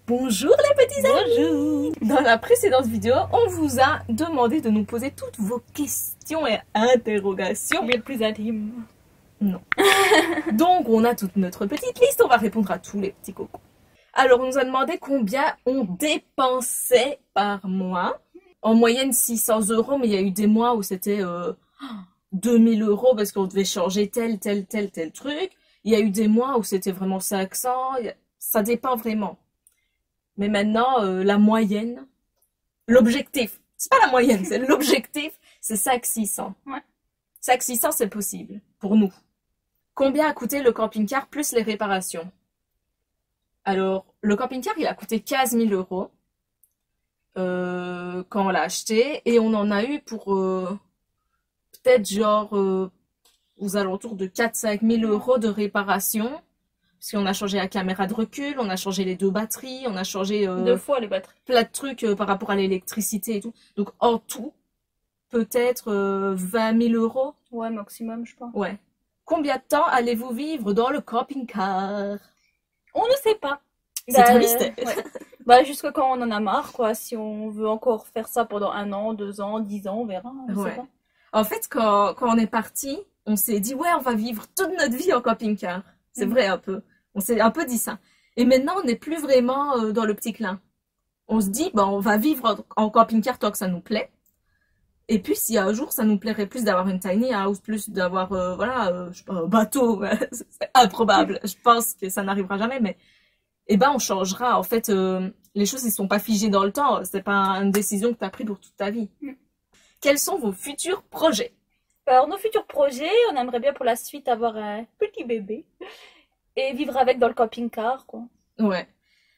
Bonjour les petits Bonjour. amis. Dans la précédente vidéo, on vous a demandé de nous poser toutes vos questions et interrogations. Les plus intimes. Non. Donc on a toute notre petite liste, on va répondre à tous les petits cocos. Alors on nous a demandé combien on dépensait par mois. En moyenne 600 €, mais il y a eu des mois où c'était 2000 € parce qu'on devait changer tel truc. Il y a eu des mois où c'était vraiment 500, ça dépend vraiment. Mais maintenant, la moyenne, l'objectif, c'est pas la moyenne, c'est l'objectif, c'est 500-600. Ouais. 500-600, c'est possible, pour nous. Combien a coûté le camping-car plus les réparations? Alors, le camping-car, il a coûté 15 000 € quand on l'a acheté, et on en a eu pour peut-être genre aux alentours de 4-5 000 € de réparation. Parce qu'on a changé la caméra de recul, on a changé les 2 batteries, on a changé 2 fois les batteries. plein de trucs par rapport à l'électricité et tout. Donc en tout, peut-être 20 000 €. Ouais, maximum, je pense. Ouais. Combien de temps allez-vous vivre dans le camping-car? On ne sait pas. C'est un mystère. Ouais. Bah, jusqu'à quand on en a marre, quoi. Si on veut encore faire ça pendant 1 an, 2 ans, 10 ans, on verra. On Ouais. sait pas. En fait, quand on est parti, on s'est dit, ouais, on va vivre toute notre vie en camping-car. C'est vrai un peu. On s'est un peu dit ça. Et maintenant, on n'est plus vraiment dans le petit clin. On se dit, on va vivre en camping-car tant que ça nous plaît. Et puis, si un jour, ça nous plairait plus d'avoir une tiny house, plus d'avoir, je sais pas, un bateau, c'est improbable. Je pense que ça n'arrivera jamais, mais, on changera. En fait, les choses, ne sont pas figées dans le temps. C'est pas une décision que tu as prise pour toute ta vie. Quels sont vos futurs projets? Alors, nos futurs projets, on aimerait bien pour la suite avoir un petit bébé. Et vivre avec dans le camping-car, quoi. Ouais.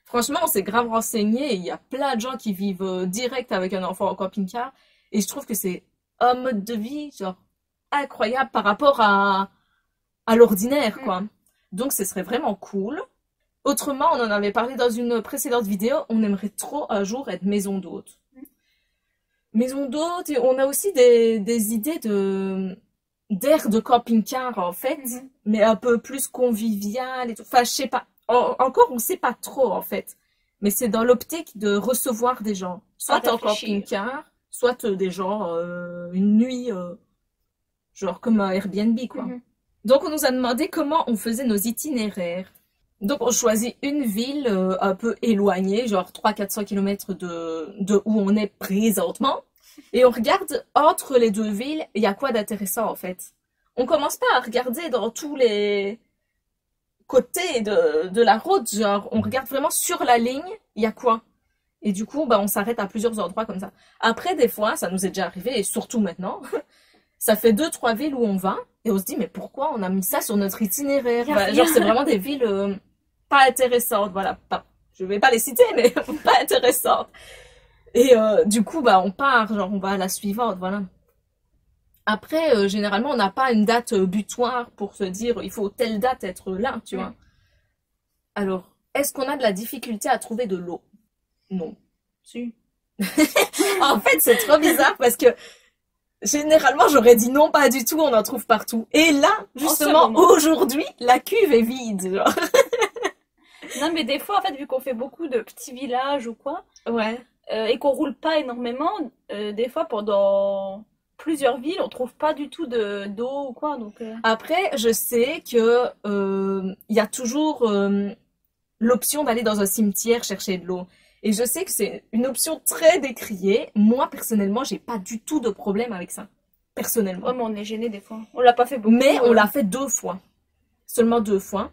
Franchement, on s'est grave renseigné. Il y a plein de gens qui vivent direct avec un enfant en camping-car. Et je trouve que c'est un mode de vie, genre, incroyable par rapport à l'ordinaire, quoi. Donc, ce serait vraiment cool. Autrement, on en avait parlé dans une précédente vidéo, on aimerait trop un jour être maison d'hôte. Maison d'hôte, et on a aussi des idées d'air de camping-car, en fait, mais un peu plus convivial et tout. Enfin, je sais pas. Encore, on sait pas trop, en fait. Mais c'est dans l'optique de recevoir des gens. Soit en camping-car, soit des gens, une nuit, genre comme un Airbnb, quoi. Donc, on nous a demandé comment on faisait nos itinéraires. Donc, on choisit une ville un peu éloignée, genre 300-400 km de où on est présentement. Et on regarde entre les 2 villes, il y a quoi d'intéressant, en fait. On commence pas à regarder dans tous les côtés de la route, genre, on regarde vraiment sur la ligne, il y a quoi. Et du coup, on s'arrête à plusieurs endroits comme ça. Après, des fois, ça nous est déjà arrivé, et surtout maintenant, ça fait 2-3 villes où on va, et on se dit, mais pourquoi on a mis ça sur notre itinéraire? Genre, c'est vraiment des villes pas intéressantes, voilà. Je vais pas les citer, mais pas intéressantes. Et du coup, on part, genre, on va à la suivante, voilà. Après, généralement, on n'a pas une date butoir pour se dire, il faut telle date être là, tu vois. Alors, est-ce qu'on a de la difficulté à trouver de l'eau? Non. Si. En fait, c'est trop bizarre parce que généralement, j'aurais dit non, pas du tout, on en trouve partout. Et là, justement, aujourd'hui, la cuve est vide, genre. Non, mais des fois, en fait, vu qu'on fait beaucoup de petits villages ou quoi, Ouais. Et qu'on roule pas énormément, des fois, pendant plusieurs villes, on trouve pas du tout d'eau ou quoi, donc... Après, je sais que y a toujours l'option d'aller dans un cimetière chercher de l'eau. Et je sais que c'est une option très décriée. Moi, personnellement, j'ai pas du tout de problème avec ça. Personnellement. Ouais, mais on est gêné des fois. On l'a pas fait beaucoup. Mais on l'a fait 2 fois. Seulement 2 fois.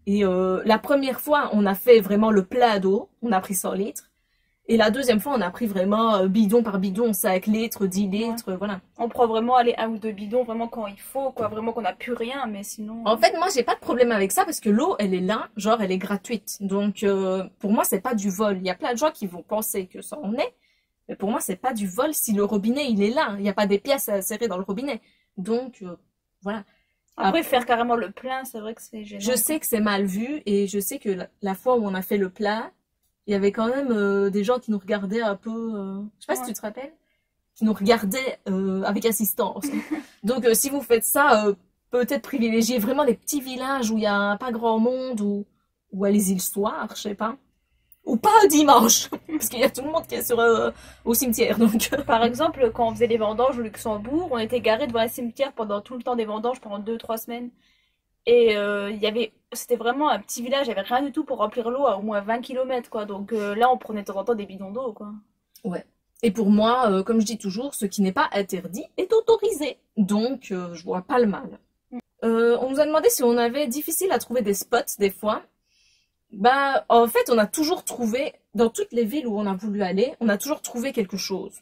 Et la première fois, on a fait vraiment le plat d'eau. On a pris 100 litres. Et la deuxième fois, on a pris vraiment bidon par bidon, 5 litres, 10 litres, voilà. On prend vraiment, allez, 1 ou 2 bidons, vraiment quand il faut, quoi. Vraiment qu'on n'a plus rien, mais sinon... En fait, moi, j'ai pas de problème avec ça parce que l'eau, elle est là, genre, elle est gratuite. Donc, pour moi, c'est pas du vol. Il y a plein de gens qui vont penser que ça en est. Mais pour moi, c'est pas du vol si le robinet, il est là. Il n'y a pas des pièces à serrer dans le robinet. Donc, voilà. Après, faire carrément le plein, c'est vrai que c'est gênant. Je sais que c'est mal vu et je sais que la fois où on a fait le plein, il y avait quand même des gens qui nous regardaient un peu... je sais pas si tu te rappelles, qui nous regardaient avec assistance. Donc, si vous faites ça, peut-être privilégier vraiment les petits villages où il n'y a pas grand monde ou à les îles Soirs, je sais pas. Ou pas un dimanche, parce qu'il y a tout le monde qui est au cimetière, donc... Par exemple, quand on faisait les vendanges au Luxembourg, on était garés devant un cimetière pendant tout le temps des vendanges, pendant 2, 3 semaines. Et c'était vraiment un petit village, il n'y avait rien du tout pour remplir l'eau à au moins 20 kilomètres, quoi. Donc là, on prenait de temps en temps des bidons d'eau, quoi. Ouais. Et pour moi, comme je dis toujours, ce qui n'est pas interdit est autorisé. Donc, je vois pas le mal. On nous a demandé si on avait difficile à trouver des spots, des fois. Bah, en fait, on a toujours trouvé, dans toutes les villes où on a voulu aller, on a toujours trouvé quelque chose.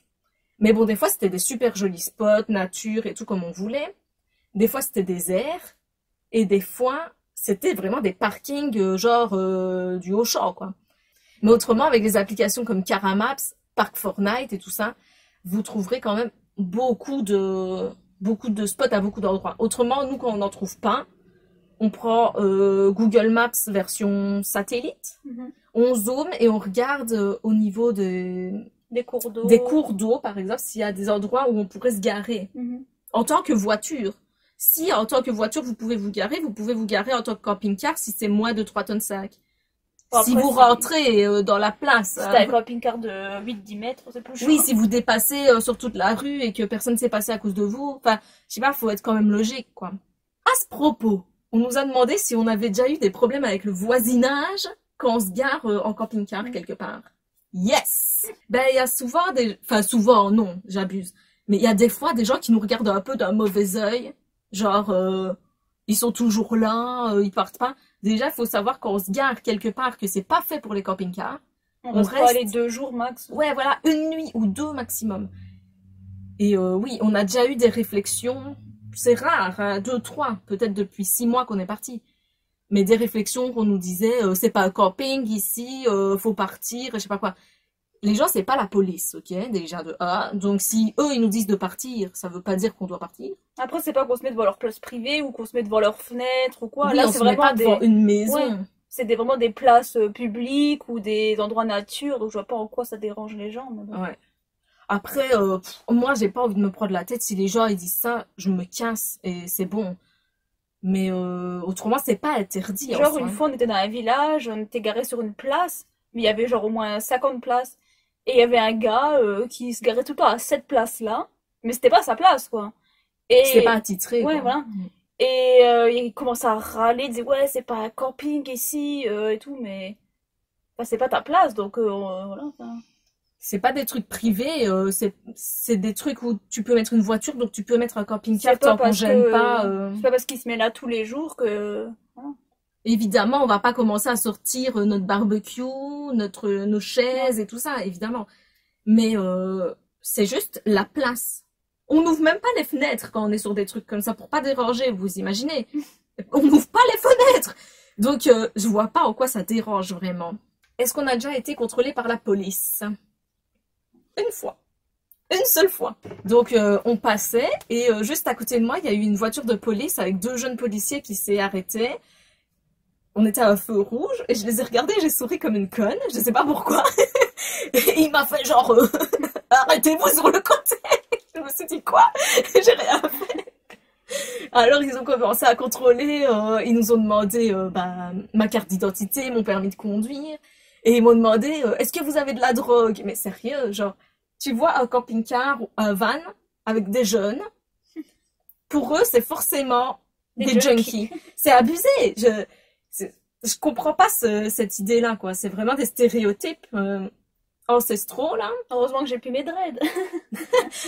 Mais bon, des fois, c'était des super jolis spots, nature et tout comme on voulait. Des fois, c'était désert. Et des fois, c'était vraiment des parkings, du Auchan, quoi. Mais autrement, avec des applications comme Caramaps, Park4Night et tout ça, vous trouverez quand même beaucoup de spots à beaucoup d'endroits. Autrement, nous, quand on n'en trouve pas, on prend Google Maps version satellite, on zoome et on regarde au niveau des cours d'eau, par exemple, s'il y a des endroits où on pourrait se garer en tant que voiture. Si en tant que voiture, vous pouvez vous garer en tant que camping-car si c'est moins de 3 tonnes 5. Bon, si vous rentrez dans la place. Si t'as un camping-car de 8-10 mètres, c'est plus chaud. Oui, si vous dépassez sur toute la rue et que personne ne s'est passé à cause de vous. Enfin, je sais pas, faut être quand même logique, quoi. À ce propos, on nous a demandé si on avait déjà eu des problèmes avec le voisinage quand on se gare en camping-car quelque part. Yes! Ben, il y a souvent enfin, souvent, non, j'abuse. Mais il y a des fois des gens qui nous regardent un peu d'un mauvais œil. Genre, ils sont toujours là, ils partent pas. Déjà, il faut savoir quand on se gare quelque part que c'est pas fait pour les camping-cars. On reste aller 2 jours max. Ouais, voilà, 1 nuit ou 2 maximum. Et oui, on a déjà eu des réflexions. C'est rare, hein, 2, 3, peut-être depuis 6 mois qu'on est parti. Mais des réflexions qu'on nous disait, c'est pas un camping ici, faut partir, je sais pas quoi. Les gens, c'est pas la police, ok, déjà de A. Donc si eux, ils nous disent de partir, ça veut pas dire qu'on doit partir. Après, c'est pas qu'on se met devant leur place privée ou qu'on se met devant leur fenêtre ou quoi. Oui, là, on c'est se met vraiment pas devant une maison. Ouais, c'est vraiment des places publiques ou des endroits nature. Donc je vois pas en quoi ça dérange les gens. Mais bon. Ouais. Après, moi, j'ai pas envie de me prendre la tête. Si les gens ils disent ça, je me casse et c'est bon. Mais autrement, c'est pas interdit. Genre, une fois, on était dans un village, on était garé sur une place, mais il y avait genre au moins 50 places. Et il y avait un gars qui se garait tout le temps à cette place-là, mais c'était pas sa place, quoi. Et c'était pas attitré, ouais, quoi. voilà. Et il commençait à râler, il disait ouais, c'est pas un camping ici et tout, mais enfin, c'est pas ta place, donc voilà. C'est pas des trucs privés, c'est des trucs où tu peux mettre une voiture, donc tu peux mettre un camping-car tant qu'on gêne pas. C'est pas parce qu'il se met là tous les jours que. Voilà. Évidemment, on va pas commencer à sortir notre barbecue, nos chaises et tout ça, évidemment. Mais c'est juste la place. On n'ouvre même pas les fenêtres quand on est sur des trucs comme ça pour pas déranger, vous imaginez. On n'ouvre pas les fenêtres. Donc, je vois pas en quoi ça dérange vraiment. Est-ce qu'on a déjà été contrôlé par la police? Une fois. Une seule fois. Donc, on passait et juste à côté de moi, il y a eu une voiture de police avec 2 jeunes policiers qui s'est arrêtés. On était à un feu rouge et je les ai regardés et j'ai souri comme une conne. Je sais pas pourquoi. Et il m'a fait genre, arrêtez-vous sur le côté. Je me suis dit quoi? J'ai rien fait. Alors ils ont commencé à contrôler. Ils nous ont demandé ma carte d'identité, mon permis de conduire. Et ils m'ont demandé, est-ce que vous avez de la drogue? Mais sérieux, genre, tu vois un camping-car ou un van avec des jeunes. Pour eux, c'est forcément des junkies. C'est abusé. Je comprends pas cette idée-là, quoi. C'est vraiment des stéréotypes ancestraux, là. Heureusement que j'ai plus mes dreads.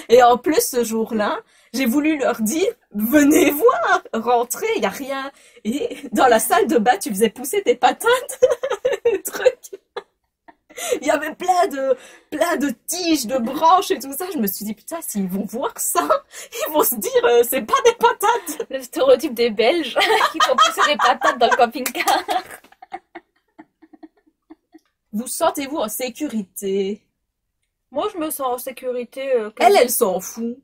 Et en plus, ce jour-là, j'ai voulu leur dire, venez voir, rentrez, y a rien. Et dans la salle de bain, tu faisais pousser tes patates, des trucs. Il y avait plein de tiges, de branches et tout ça. Je me suis dit, putain, s'ils vont voir ça, ils vont se dire, c'est pas des patates. Le stéréotype des Belges qui font pousser des patates dans le camping-car. Vous sentez-vous en sécurité? Moi, je me sens en sécurité. Elle s'en fout.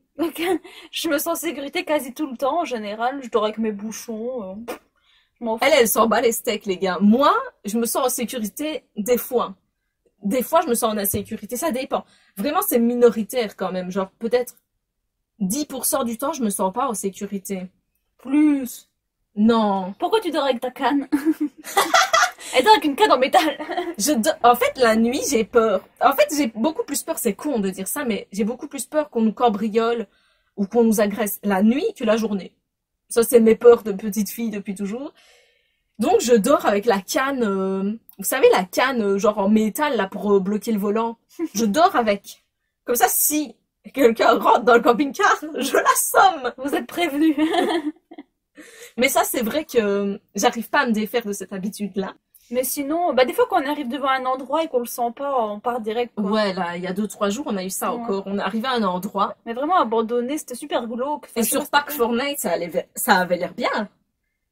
Je me sens en sécurité quasi tout le temps, en général. Je dors avec mes bouchons. Je m'en fous. Elle s'en bat les steaks, les gars. Moi, je me sens en sécurité des fois. Des fois, je me sens en insécurité. Ça dépend. Vraiment, c'est minoritaire quand même. Genre, peut-être 10% du temps, je me sens pas en sécurité. Plus. Non. Pourquoi tu dors avec ta canne? Elle dort avec une canne en métal. En fait, la nuit, j'ai peur. En fait, j'ai beaucoup plus peur, c'est con de dire ça, mais j'ai beaucoup plus peur qu'on nous cambriole ou qu'on nous agresse la nuit que la journée. Ça, c'est mes peurs de petite fille depuis toujours. Donc, je dors avec la canne, vous savez, la canne, genre en métal, là, pour bloquer le volant. Je dors avec. Comme ça, si quelqu'un rentre dans le camping-car, je l'assomme. Vous êtes prévenus. Mais ça, c'est vrai que j'arrive pas à me défaire de cette habitude-là. Mais sinon, bah des fois quand on arrive devant un endroit et qu'on le sent pas, on part direct, quoi. Ouais, là, il y a 2-3 jours, on a eu ça Ouais. encore. On est arrivé à un endroit. Mais vraiment abandonné, c'était super glauque. Enfin, Et je sais pas sur si Park c'était- Fortnite, ça avait l'air bien.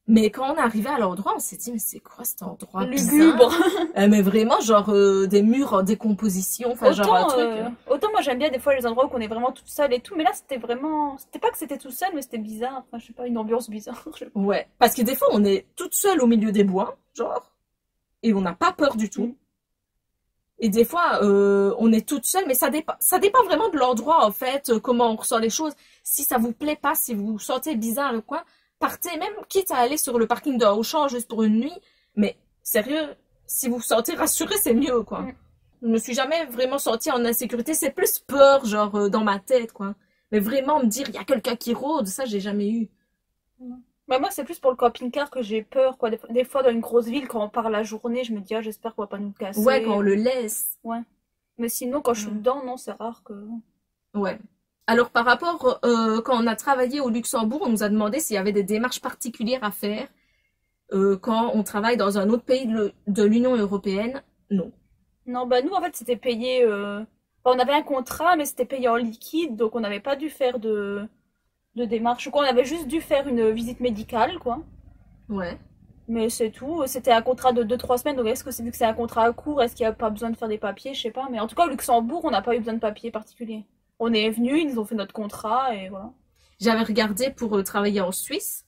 Mais quand on est arrivé à l'endroit, on s'est dit, mais c'est quoi cet endroit lugubre. bizarre? Mais vraiment, genre des murs en décomposition, enfin genre un Autant, truc. autant moi j'aime bien des fois les endroits où on est vraiment toute seule et tout, mais là c'était vraiment, c'était pas que c'était tout seul, mais c'était bizarre. Enfin, je sais pas, une ambiance bizarre. Je sais pas. Ouais, parce que des fois, on est toute seule au milieu des bois, genre, et on n'a pas peur du tout. Mm. Et des fois, on est toute seule, mais ça dépend vraiment de l'endroit, en fait, comment on ressent les choses. Si ça vous plaît pas, si vous vous sentez bizarre ou quoi, partez, même quitte à aller sur le parking de Auchan juste pour une nuit. Mais sérieux, si vous vous sentez rassuré, c'est mieux, quoi. Mm. Je me suis jamais vraiment sentie en insécurité. C'est plus peur, genre, dans ma tête, quoi. Mais vraiment me dire, il y a quelqu'un qui rôde, ça, j'ai jamais eu. Bah moi c'est plus pour le camping-car que j'ai peur, quoi. Des fois dans une grosse ville, quand on part la journée, je me dis, ah, j'espère qu'on va pas nous casser. Ouais, quand on le laisse. Ouais. Mais sinon, quand je suis Mm. dedans, non, c'est rare que... Ouais. Alors, par rapport, quand on a travaillé au Luxembourg, on nous a demandé s'il y avait des démarches particulières à faire quand on travaille dans un autre pays de l'Union européenne. Non. Non, bah nous en fait c'était payé... enfin, on avait un contrat, mais c'était payé en liquide, donc on n'avait pas dû faire de démarche. Quoi, on avait juste dû faire une visite médicale, quoi. Ouais. Mais c'est tout. C'était un contrat de 2-3 semaines, donc est-ce que c'est vu que c'est un contrat à court, est-ce qu'il n'y a pas besoin de faire des papiers, je sais pas. Mais en tout cas, au Luxembourg, on n'a pas eu besoin de papiers particuliers. On est venu, ils nous ont fait notre contrat, et voilà. J'avais regardé pour travailler en Suisse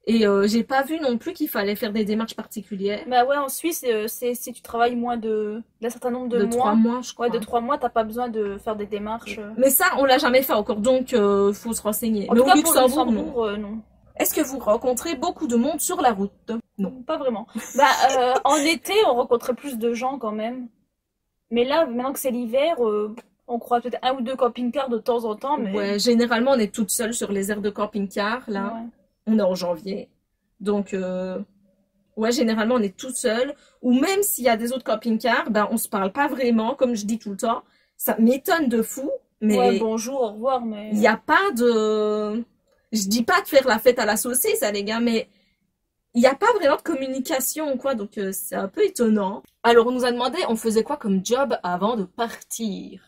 et j'ai pas vu non plus qu'il fallait faire des démarches particulières. Bah ouais, en Suisse, c'est si tu travailles moins d'un certain nombre de De 3 mois. mois, je crois. Ouais, de 3 mois, t'as pas besoin de faire des démarches. Mais ça, on l'a jamais fait encore, donc faut se renseigner. En Mais tout au cas, pour le Luxembourg, non. Luxembourg, non. Est-ce que vous rencontrez beaucoup de monde sur la route? Non. Pas vraiment. Bah, en été, on rencontrait plus de gens quand même. Mais là, maintenant que c'est l'hiver, on croise peut-être un ou deux camping-cars de temps en temps, mais... Ouais, généralement, on est toute seule sur les aires de camping-car, là. Ouais. On est en janvier. Donc, ouais, généralement, on est toute seule. Ou même s'il y a des autres camping-cars, ben, on se parle pas vraiment, comme je dis tout le temps. Ça m'étonne de fou, mais Ouais, bonjour, au revoir, mais... il n'y a pas de... Je dis pas de faire la fête à la saucisse, hein, les gars, mais il n'y a pas vraiment de communication, quoi. Donc, c'est un peu étonnant. Alors, on nous a demandé, on faisait quoi comme job avant de partir?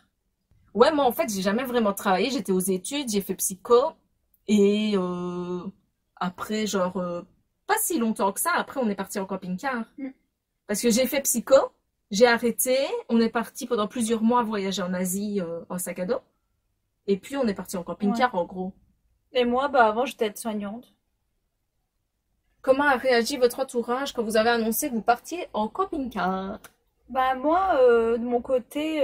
Ouais, moi, en fait, j'ai jamais vraiment travaillé. J'étais aux études, j'ai fait psycho. Et après, genre, pas si longtemps que ça, après, on est parti en camping-car. Mm. Parce que j'ai fait psycho, j'ai arrêté, on est parti pendant plusieurs mois voyager en Asie en sac à dos. Et puis, on est parti en camping-car, en gros. Et moi, bah, avant, j'étais aide-soignante. Comment a réagi votre entourage quand vous avez annoncé que vous partiez en camping-car? Bah, moi, de mon côté,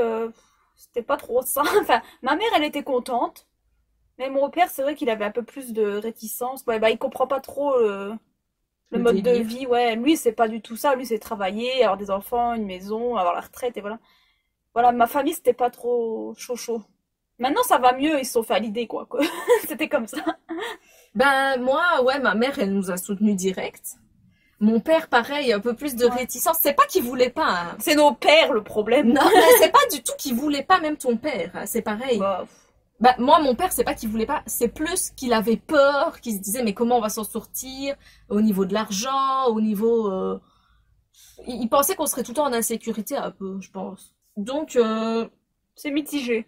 c'était pas trop ça. Enfin, ma mère, elle était contente. Mais mon père, c'est vrai qu'il avait un peu plus de réticence. Ouais, bah, il comprend pas trop le Le mode de délire. vie. Ouais, lui, c'est pas du tout ça. Lui, c'est travailler, avoir des enfants, une maison, avoir la retraite, et voilà. Voilà, ma famille, c'était pas trop chaud. Maintenant, ça va mieux, ils se sont fait à l'idée, quoi. C'était comme ça. Ben, moi, ouais, ma mère, elle nous a soutenus direct. Mon père, pareil, un peu plus de Ouais. réticence. C'est pas qu'il voulait pas, hein. C'est nos pères, le problème. Non, mais c'est pas du tout qu'il voulait pas, même ton père, hein. C'est pareil. Bah, Bah, moi, mon père, c'est pas qu'il voulait pas, c'est plus qu'il avait peur, qu'il se disait, mais comment on va s'en sortir au niveau de l'argent, au niveau... il pensait qu'on serait tout le temps en insécurité, un peu, je pense. Donc, c'est mitigé.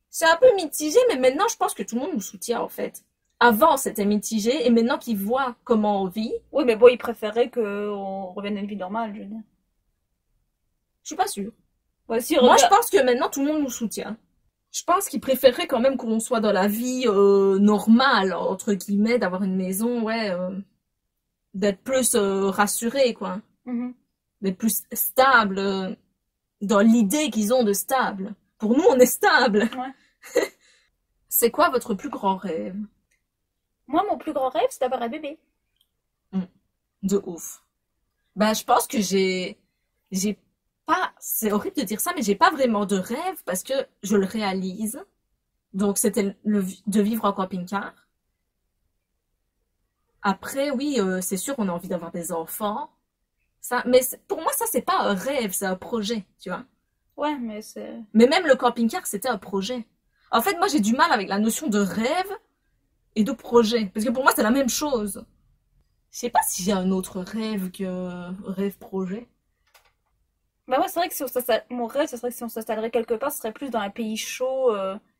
c'est un peu mitigé, mais maintenant, je pense que tout le monde nous soutient, en fait. Avant, c'était mitigé, et maintenant qu'ils voient comment on vit, Oui, mais bon, ils préféraient qu'on revienne à une vie normale, je veux dire. je suis pas sûre. Ouais, si, Moi, je regarde. pense que maintenant, tout le monde nous soutient. Je pense qu'ils préféreraient quand même qu'on soit dans la vie normale, entre guillemets, d'avoir une maison, ouais, d'être plus rassuré, quoi. Mhm. D'être plus stable, dans l'idée qu'ils ont de stable. Pour nous, on est stable. Ouais. C'est quoi votre plus grand rêve? Moi, mon plus grand rêve, c'est d'avoir un bébé. De ouf. Ben, je pense que j'ai j'ai pas, c'est horrible de dire ça, mais j'ai pas vraiment de rêve parce que je le réalise. Donc, c'était de vivre en camping-car. Après, oui, c'est sûr qu'on a envie d'avoir des enfants. Ça, mais pour moi, ça, c'est pas un rêve, c'est un projet, tu vois. Ouais, mais c'est... Mais même le camping-car, c'était un projet. En fait, moi, j'ai du mal avec la notion de rêve et de projet. Parce que pour moi, c'est la même chose. Je sais pas si j'ai un autre rêve que rêve-projet. Bah moi, c'est vrai que si on mon rêve, ce serait que si on s'installerait quelque part, ce serait plus dans un pays chaud,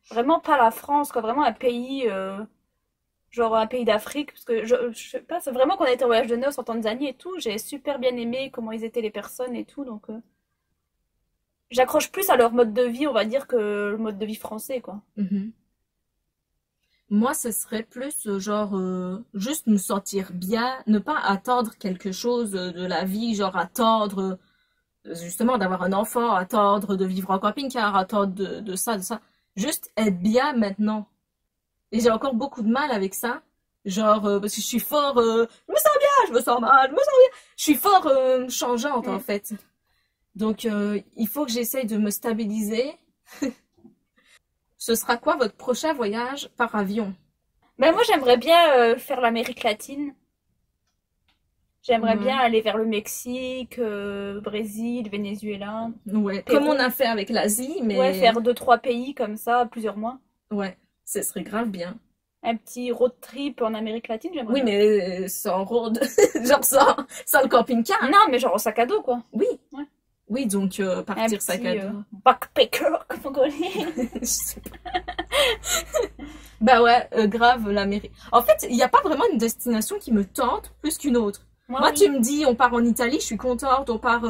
vraiment pas la France, quoi, vraiment un pays, genre un pays d'Afrique, parce que je sais pas, c'est vraiment qu'on a été en voyage de noces en Tanzanie et tout, j'ai super bien aimé comment ils étaient les personnes et tout, donc j'accroche plus à leur mode de vie, on va dire, que le mode de vie français, quoi. Mhm. Moi, ce serait plus genre juste me sentir bien, ne pas attendre quelque chose de la vie, genre attendre justement d'avoir un enfant, attendre de vivre en camping-car, attendre de ça, de ça. Juste être bien maintenant. Et j'ai encore beaucoup de mal avec ça. Genre, parce que je suis fort, je me sens bien, je me sens mal, je me sens bien. Je suis fort changeante en Mm. fait. Donc, il faut que j'essaye de me stabiliser. Ce sera quoi votre prochain voyage par avion? Ben moi, j'aimerais bien faire l'Amérique latine. J'aimerais bien Ouais. aller vers le Mexique, Brésil, Venezuela, Ouais, comme on Pérou. a fait avec l'Asie, Ouais, mais faire deux, trois pays comme ça, plusieurs mois. ouais, ce serait grave bien. Un petit road trip en Amérique latine, j'aimerais Oui, bien. mais sans road, genre sans le camping-car. Non, mais genre au sac à dos, quoi. Oui, Ouais. oui, donc Un partir sac à petit dos. backpacker, comme on connaît. Je sais pas. Bah ouais, grave l'Amérique. En fait, il n'y a pas vraiment une destination qui me tente plus qu'une autre. Moi, Moi, tu oui. me dis, on part en Italie, je suis contente. On part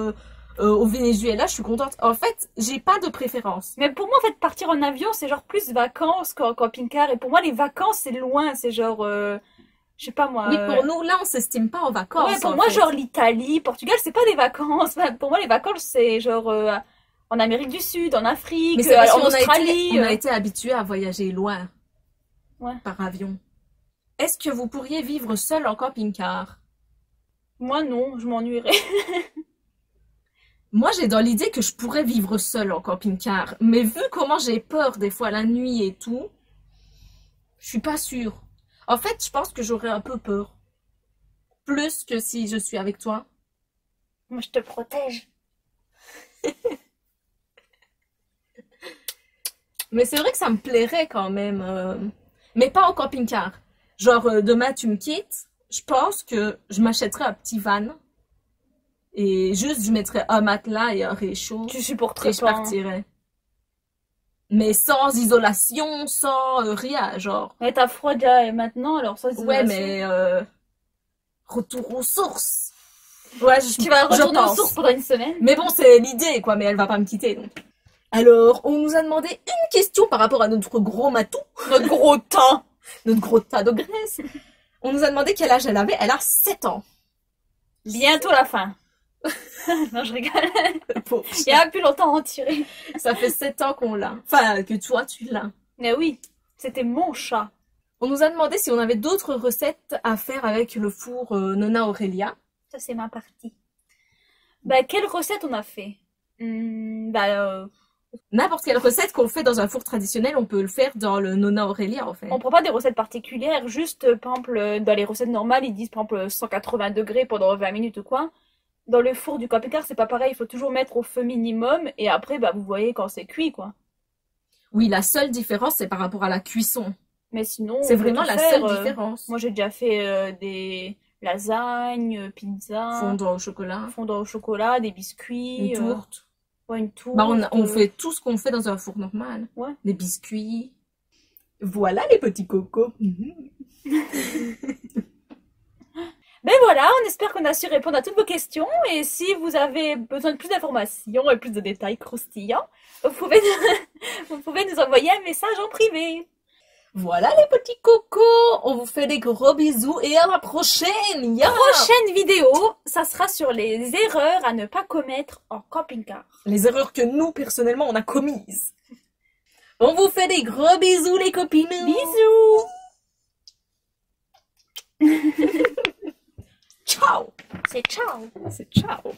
au Venezuela, je suis contente. En fait, j'ai pas de préférence. Mais pour moi, en fait, partir en avion, c'est genre plus vacances qu'en camping-car. Et pour moi, les vacances, c'est loin. C'est genre, je sais pas moi. Oui, pour nous, là, on s'estime pas en Ouais, vacances, pour en moi, fait. genre l'Italie, Portugal, c'est pas des vacances. Pour moi, les vacances, c'est genre en Amérique du Sud, en Mais Afrique, c'est parce en qu'on a été, Australie. on a été habitué à voyager loin Ouais. par avion. Est-ce que vous pourriez vivre seul en camping-car? Moi, non, je m'ennuierais. Moi, j'ai dans l'idée que je pourrais vivre seul en camping-car. Mais vu comment j'ai peur des fois la nuit et tout, je suis pas sûre. En fait, je pense que j'aurais un peu peur. Plus que si je suis avec toi. Moi, je te protège. Mais c'est vrai que ça me plairait quand même. Mais pas en camping-car. Genre, demain tu me quittes, je pense que je m'achèterais un petit van. Et juste, je mettrais un matelas et un réchaud. Tu Et supporterais je pas, hein. partirais. Mais sans isolation, sans rien, genre. Mais t'as froid déjà et maintenant, alors sans Ouais, isolation. mais retour aux sources. Ouais, Tu vas je retourner aux sources pense. pendant une semaine. Mais bon, c'est l'idée, quoi, mais elle va pas me quitter, donc. Alors, on nous a demandé une question par rapport à notre gros matou, Notre gros temps. notre gros tas de graisse. On nous a demandé quel âge elle avait. Elle a 7 ans. Bientôt la fin. Non, je rigole. Pauvre Il y a plus longtemps à en tirer. Ça fait 7 ans qu'on l'a. Enfin, que toi, tu l'as. Mais oui, c'était mon chat. On nous a demandé si on avait d'autres recettes à faire avec le four Nona Aurelia. Ça, c'est ma partie. Bah, quelle recette on a fait? N'importe quelle recette qu'on fait dans un four traditionnel, on peut le faire dans le Nona Aurelia, en fait. On prend pas des recettes particulières, juste, par exemple, dans les recettes normales, ils disent, par exemple, 180 degrés pendant 20 minutes ou quoi. Dans le four du camping-car, c'est pas pareil, il faut toujours mettre au feu minimum, et après, bah, vous voyez quand c'est cuit, quoi. Oui, la seule différence, c'est par rapport à la cuisson. Mais sinon, C'est on peut vraiment tout la faire. seule différence. Moi, j'ai déjà fait des lasagnes, pizza, Fondant au chocolat, fondant au chocolat, des biscuits, une tourte. ouais, une Bah, tourte. on fait tout ce qu'on fait dans un four normal. Ouais. Des biscuits. Voilà les petits cocos. Ben voilà, on espère qu'on a su répondre à toutes vos questions. Et si vous avez besoin de plus d'informations et plus de détails croustillants, vous pouvez, vous pouvez nous envoyer un message en privé. Voilà les petits cocos. On vous fait des gros bisous et à la prochaine. Ya. Prochaine vidéo, ça sera sur les erreurs à ne pas commettre en camping-car. Les erreurs que nous, personnellement, on a commises. On vous fait des gros bisous les copines. Bisous! Ciao. C'est ciao! C'est ciao.